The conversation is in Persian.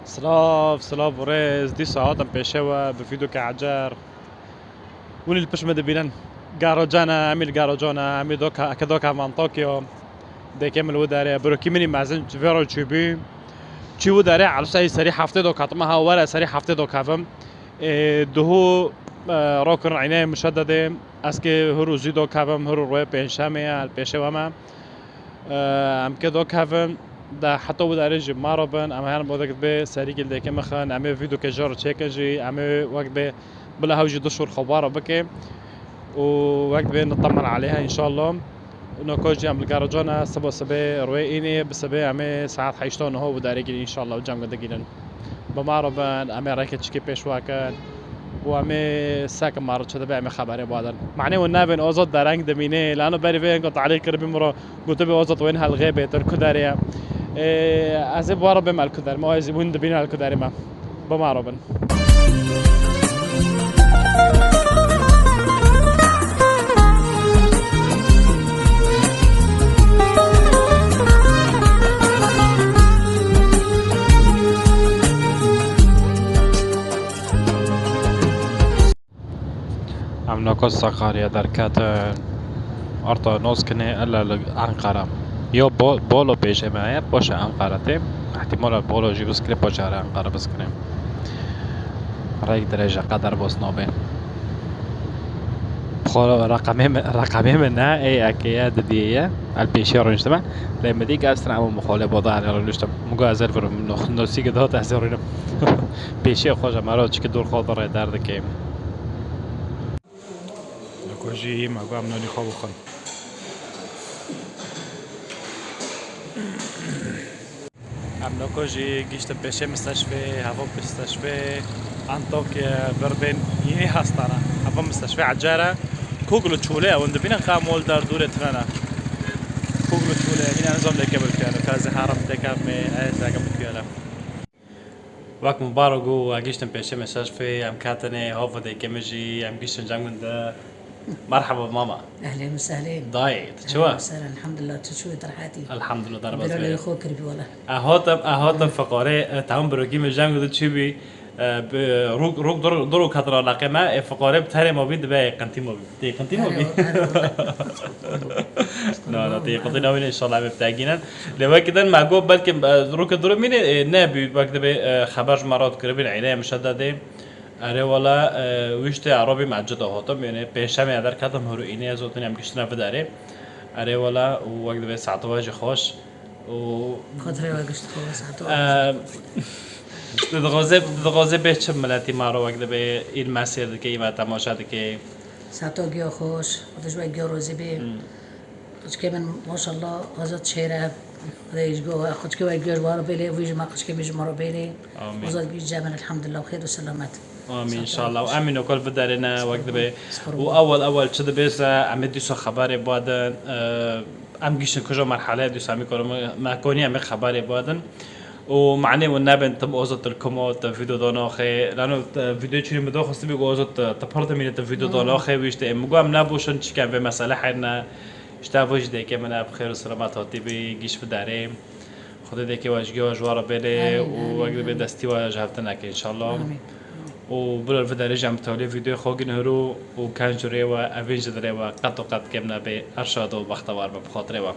سلاف وريز دي ساعات بيشوا بفيدو كعجار وني البشمة دبينن جاروجانا عمل جاروجانا عمل دوكا كدوكا من طوكيو ده كمل وداري بروكي مني معزن فيرو تشوبي تشي وداري على شيء سريع هفته دوكا طمها ولا سريع هفته دوكا فم دهو روكن عينيه مشددة اسكي هرو زيدو كافم هرو روي بينشامي البيشوا ما ام كدو كافم ده حتى وداري جي ماربن ام هان بودك به سريع ده كم خان ام فيديو كجار تشيكنجي ام وقت به بلا هوجي دشور خبارة بكي ووقت بين نطمن عليها ان شاء الله نكوجي عم الجاروجانا سبو سبي رويني بسبي عمي ساعات حيشتون هو وداري ان شاء الله وجام قد جيلن بمعربن عمي رايكه تشكي بيشواكن وعمي ساكن مارد شده بعمي خبري بادن معني والنابن اوزط دارنگ دمينه لانه بري فين قلت عليه قرب مرة قلت بي اوزط وين هالغيبه تركداريا ازب ورا بما الكدار ما يزبون دبينا الكداري ما بمعربن عم نقص قارية دركات أرتا نوز كني ألا أنقرة يو بولو بيجي معي باش أنقرة احتمال بولو جي بس كلي باش على أنقرة بس كني رايك درجة قدر بوس نوبي بخول رقمي منها أي أكيد دية البيشيرو نجتمع لما دي قاس نعمل مخالة بوضع على رولشتم مجازر فرم نوسي كده تحزرينه بيشي خوجة مرات كده دور خاطر دارد كيم كوجي ما قام نوني خوخن عم كوجي جيشت بيشي مستشفى هافو مستشفى انطوكيا بربين يني هاستانا هافو مستشفى عجارة كوغلو تشولة وند بينا خامول دار دولة ترانا كوغلو تشولة هنا نظام لك قبل كيانا كازي حرم تكامي ايزا قبل كيانا وقت مبارك وجيشت بيشي مستشفى عم كاتني هافو دي كمجي عم جيشت جامد مرحبا ماما اهلا وسهلا ضايع تشوا اهلا وسهلا الحمد لله تشوي ترحاتي الحمد لله ضربت بلا يخوك ربي ولا اهوتم فقاره تعاون بروگی مجام گذاشت چی بی روک درو خطر علاقه فقاره بتره موبید به قنتی موبید تی قنتی موبید نه تی قنتی نوین ان شاء الله بتاعینا لو كده معقول بلکه روک درو مینه نه بی وقت به خبرش مرات کربین عینه مشدده اره والا ویشت عربی معجد هاتم یعنی پیشم یادر کدام هرو اینه از اوتنی هم کشتن فداره اره والا وقت به ساعت واجه خوش و خاطر واجشت خوش ساعت دغازه به چه ملتی ما رو وقت به این مسیر که این تماشا که ساعت گیا خوش خودش باید گیا روزی به خودش که من ماشاءالله غزت شهره رئیس جوا خودش که باید گیا وارو بله ویج ما خودش که بیج ما رو بله وزاد بیج جامن الحمد لله خیر و سلامت آمین ان شاء الله و امین وكل بدارنا وقت به واول شد بس عمدي سو خبر بعدن ام گیشن کجا مرحله دو سامی کنم ما کنی ام خبر بعدن و معنی و نبن تم اوزت الكومات فيديو داناخه لانه فيديو چونی مدو خواست بگو اوزت تپرد مینت فيديو داناخه ویشت مگو ام نبوشن چی که به مسئله حنا اشتاوج ده که من بخیر و سلامت هاتی بگیش بداره خدا ده که واجگی واجوارا بله و وقت به دستی واج هفتن که ان شاء الله و بلال في درجة متولي فيديو خوجن هرو وكان جريوا أفينج دريوا قط وقط كمنا بأرشاد وبختوار بخاطروا